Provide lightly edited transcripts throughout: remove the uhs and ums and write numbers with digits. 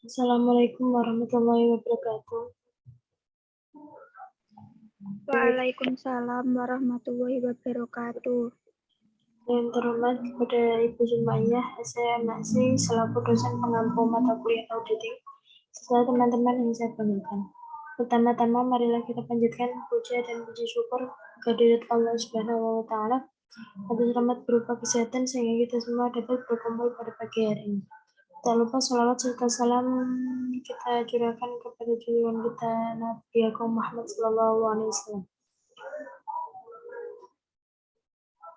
Assalamualaikum warahmatullahi wabarakatuh. Waalaikumsalam warahmatullahi wabarakatuh. Yang terhormat kepada Ibu Jumaiyah, saya Naksi selaku dosen pengampu mata kuliah auditing, serta teman-teman yang saya banggakan. Pertama-tama, marilah kita panjatkan puja dan puji syukur kehadirat Allah Subhanahu wa Ta'ala atas rahmat berupa kesehatan sehingga kita semua dapat berkumpul pada pagi hari ini. Tak lupa sholawat serta salam kita curahkan kepada junjungan kita Nabi Agung Muhammad SAW.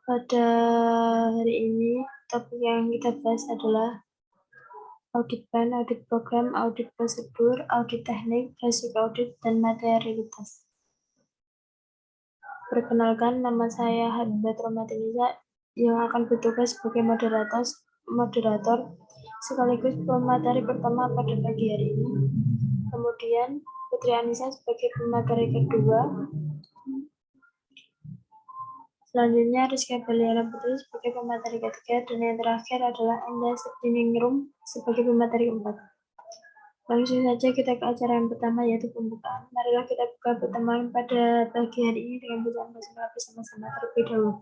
Pada hari ini, topik yang kita bahas adalah audit plan, audit program, audit prosedur, audit teknik, resiko audit, dan materialitas. Perkenalkan, nama saya Habibat Romatinisa yang akan bertugas sebagai moderator sekaligus pemateri pertama pada pagi hari ini. Kemudian Putri Anissa sebagai pemateri kedua. Selanjutnya Rizky Baliana Putri sebagai pemateri ketiga, dan yang terakhir adalah Enda Septiningrum sebagai pemateri keempat. Langsung saja kita ke acara yang pertama, yaitu pembukaan. Marilah kita buka pertemuan pada pagi hari ini dengan bacaan basmalah bersama-sama terlebih dahulu.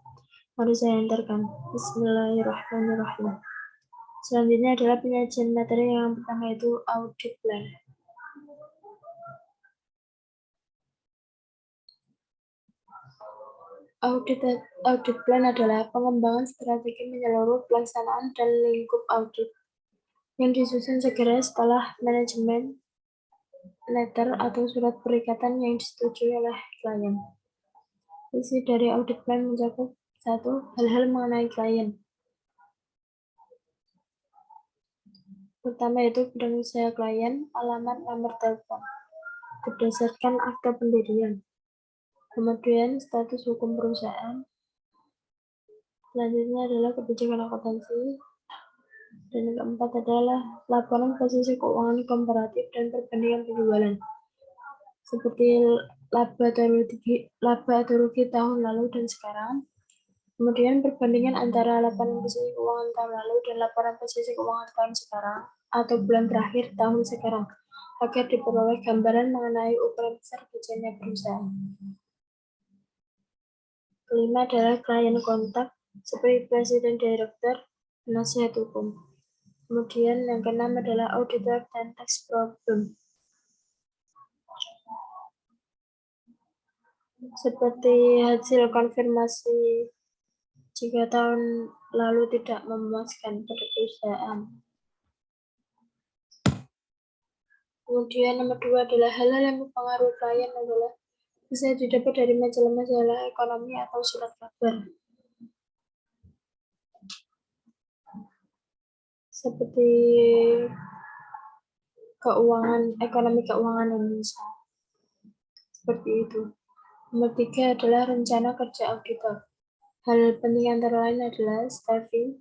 Mari saya antarkan. Bismillahirrahmanirrahim. Selanjutnya adalah penyajian materi yang pertama, yaitu audit plan. Audit plan adalah pengembangan strategi menyeluruh pelaksanaan dan lingkup audit yang disusun segera setelah manajemen letter atau surat perikatan yang disetujui oleh klien. Isi dari audit plan mencakup 1. Hal-hal mengenai klien. Pertama yaitu bidang usaha klien, alamat, nomor telepon berdasarkan akta pendirian. Kemudian status hukum perusahaan. Selanjutnya adalah kebijakan akuntansi. Dan yang keempat adalah laporan posisi keuangan komparatif dan perbandingan penjualan, seperti laba atau rugi tahun lalu dan sekarang. Kemudian perbandingan antara laporan posisi keuangan tahun lalu dan laporan posisi keuangan tahun sekarang atau bulan terakhir tahun sekarang, agar diperoleh gambaran mengenai ukuran besar kerjanya perusahaan. Kelima adalah klien kontak, seperti presiden, direktur, nasihat hukum. Kemudian yang keenam adalah auditor dan tax problem. Seperti hasil konfirmasi jika tahun lalu tidak memuaskan pada perusahaan. Kemudian nomor 2 adalah hal-hal yang mempengaruhi klien adalah bisa didapat dari majalah-majalah ekonomi atau surat kabar. Seperti ekonomi keuangan Indonesia. Seperti itu. Nomor 3 adalah rencana kerja auditor. Hal penting antara lain adalah staffing.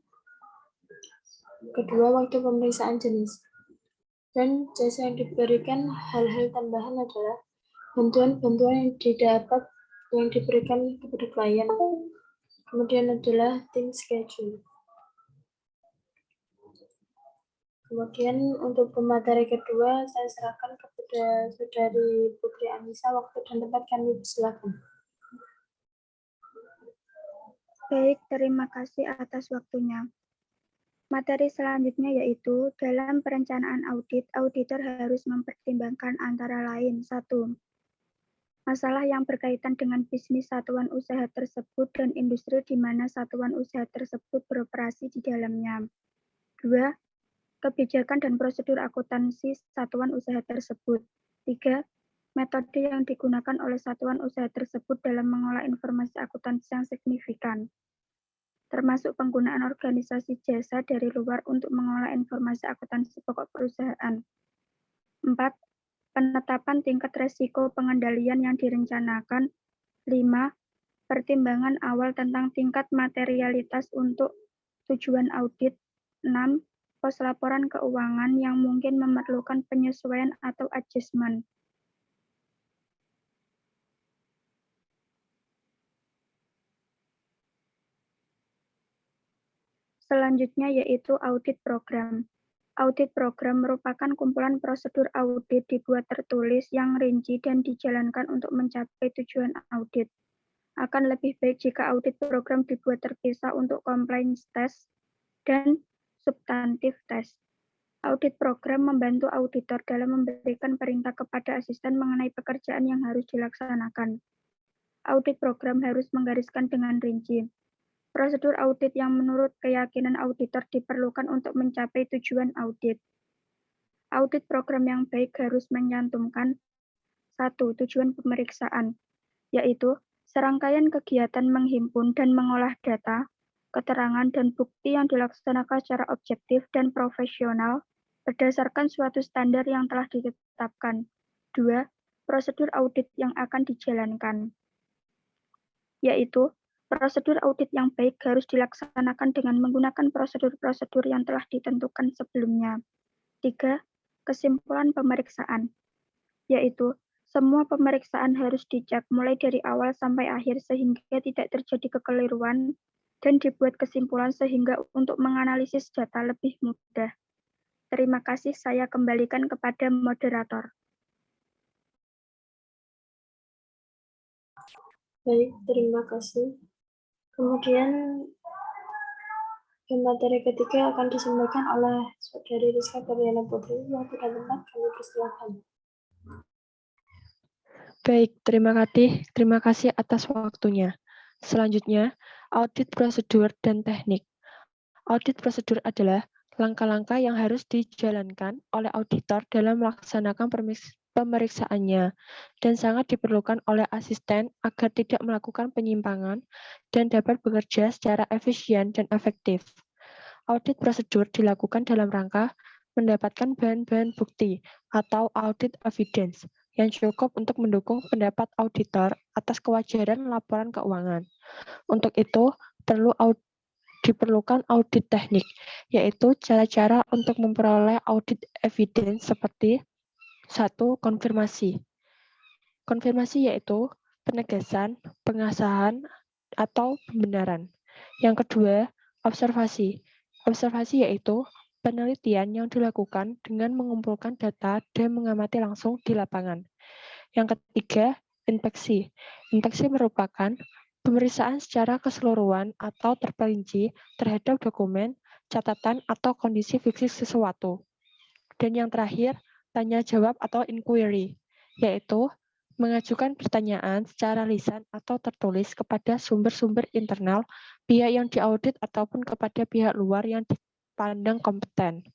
Kedua, waktu pemeriksaan jenis. Dan jasa yang diberikan. Hal-hal tambahan adalah bantuan-bantuan yang diberikan kepada klien. Kemudian adalah tim schedule. Kemudian untuk pemateri kedua, saya serahkan kepada Saudari Putri Anissa. Waktu dan tempat kami silakan. Baik, terima kasih atas waktunya. Materi selanjutnya yaitu dalam perencanaan audit, auditor harus mempertimbangkan antara lain 1. Masalah yang berkaitan dengan bisnis satuan usaha tersebut dan industri di mana satuan usaha tersebut beroperasi di dalamnya. 2. Kebijakan dan prosedur akuntansi satuan usaha tersebut. 3. Metode yang digunakan oleh satuan usaha tersebut dalam mengolah informasi akuntansi yang signifikan, termasuk penggunaan organisasi jasa dari luar untuk mengolah informasi akuntansi pokok perusahaan. 4. Penetapan tingkat resiko pengendalian yang direncanakan. 5. Pertimbangan awal tentang tingkat materialitas untuk tujuan audit. 6. Pos laporan keuangan yang mungkin memerlukan penyesuaian atau adjustment. Selanjutnya yaitu audit program. Audit program merupakan kumpulan prosedur audit dibuat tertulis yang rinci dan dijalankan untuk mencapai tujuan audit. Akan lebih baik jika audit program dibuat terpisah untuk compliance test dan substantif test. Audit program membantu auditor dalam memberikan perintah kepada asisten mengenai pekerjaan yang harus dilaksanakan. Audit program harus menggariskan dengan rinci prosedur audit yang menurut keyakinan auditor diperlukan untuk mencapai tujuan audit. Audit program yang baik harus menyantumkan 1. Tujuan pemeriksaan, yaitu serangkaian kegiatan menghimpun dan mengolah data, keterangan, dan bukti yang dilaksanakan secara objektif dan profesional berdasarkan suatu standar yang telah ditetapkan. 2. Prosedur audit yang akan dijalankan, yaitu prosedur audit yang baik harus dilaksanakan dengan menggunakan prosedur-prosedur yang telah ditentukan sebelumnya. 3. Kesimpulan pemeriksaan, yaitu semua pemeriksaan harus dicek mulai dari awal sampai akhir sehingga tidak terjadi kekeliruan dan dibuat kesimpulan sehingga untuk menganalisis data lebih mudah. Terima kasih, saya kembalikan kepada moderator. Baik, terima kasih. Kemudian materi ketiga akan disampaikan oleh Saudari Rizka Berliana Putri. Waktu dan tempat kami persilakan. Baik, terima kasih atas waktunya. Selanjutnya, audit prosedur dan teknik. Audit prosedur adalah langkah-langkah yang harus dijalankan oleh auditor dalam melaksanakan pemeriksaannya dan sangat diperlukan oleh asisten agar tidak melakukan penyimpangan dan dapat bekerja secara efisien dan efektif. Audit prosedur dilakukan dalam rangka mendapatkan bahan-bahan bukti atau audit evidence yang cukup untuk mendukung pendapat auditor atas kewajaran laporan keuangan. Untuk itu, diperlukan audit teknik, yaitu cara-cara untuk memperoleh audit evidence seperti 1. Konfirmasi. Konfirmasi yaitu penegasan, pengesahan, atau pembenaran. Yang kedua, observasi. Observasi yaitu penelitian yang dilakukan dengan mengumpulkan data dan mengamati langsung di lapangan. Yang ketiga, inspeksi. Inspeksi merupakan pemeriksaan secara keseluruhan atau terperinci terhadap dokumen, catatan, atau kondisi fisik sesuatu. Dan yang terakhir, tanya jawab atau inquiry, yaitu mengajukan pertanyaan secara lisan atau tertulis kepada sumber-sumber internal, pihak yang diaudit ataupun kepada pihak luar yang dipandang kompeten.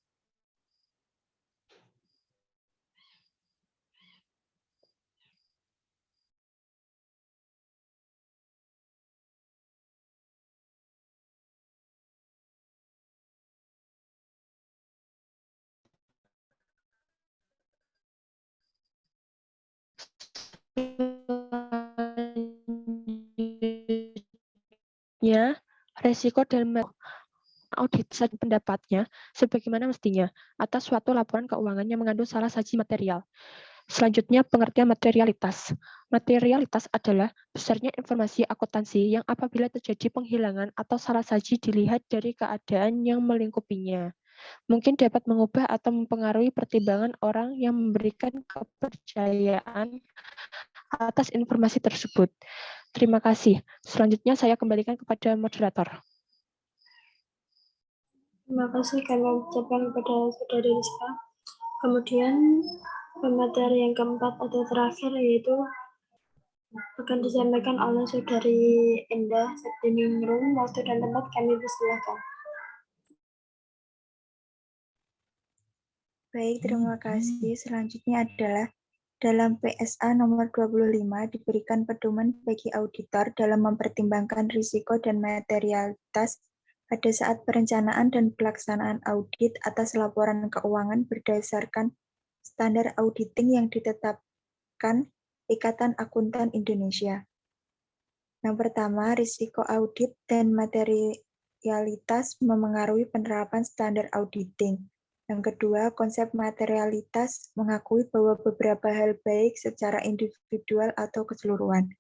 Resiko dalam audit pendapatnya sebagaimana mestinya atas suatu laporan keuangan yang mengandung salah saji material. Selanjutnya, pengertian materialitas. Materialitas adalah besarnya informasi akuntansi yang apabila terjadi penghilangan atau salah saji dilihat dari keadaan yang melingkupinya. Mungkin dapat mengubah atau mempengaruhi pertimbangan orang yang memberikan kepercayaan atas informasi tersebut. Terima kasih. Selanjutnya saya kembalikan kepada moderator. Terima kasih kami ucapkan kepada Saudari Rizka. Kemudian materi yang keempat atau terakhir yaitu akan disampaikan oleh Saudari Endah Septiningrum. Waktu dan tempat kami persilakan. Baik, terima kasih. Selanjutnya adalah dalam PSA nomor 25 diberikan pedoman bagi auditor dalam mempertimbangkan risiko dan materialitas pada saat perencanaan dan pelaksanaan audit atas laporan keuangan berdasarkan standar auditing yang ditetapkan Ikatan Akuntan Indonesia. Yang pertama, risiko audit dan materialitas memengaruhi penerapan standar auditing. Yang kedua, konsep materialitas mengakui bahwa beberapa hal baik secara individual atau keseluruhan.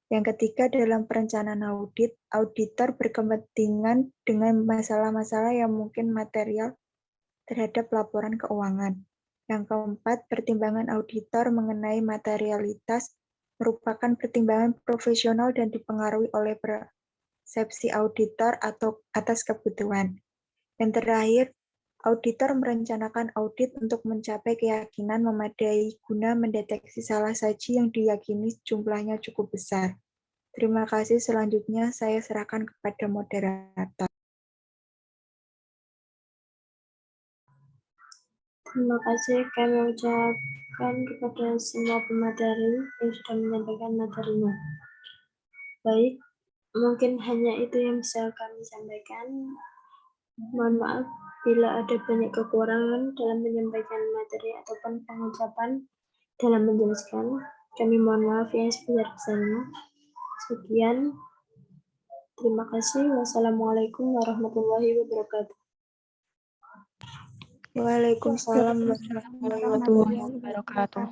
Yang ketiga, dalam perencanaan audit, auditor berkepentingan dengan masalah-masalah yang mungkin material terhadap laporan keuangan. Yang keempat, pertimbangan auditor mengenai materialitas merupakan pertimbangan profesional dan dipengaruhi oleh persepsi auditor atau atas kebutuhan. Yang terakhir, auditor merencanakan audit untuk mencapai keyakinan memadai guna mendeteksi salah saji yang diyakini jumlahnya cukup besar. Terima kasih. Selanjutnya saya serahkan kepada moderator. Terima kasih kami ucapkan kepada semua pemateri yang sudah menyampaikan materinya. Baik, mungkin hanya itu yang bisa kami sampaikan. Mohon maaf bila ada banyak kekurangan dalam menyampaikan materi ataupun pengucapan dalam menjelaskan. Kami mohon maaf yang sebesar-besarnya. Sekian. Terima kasih. Wassalamualaikum warahmatullahi wabarakatuh. Waalaikumsalam Warahmatullahi wabarakatuh.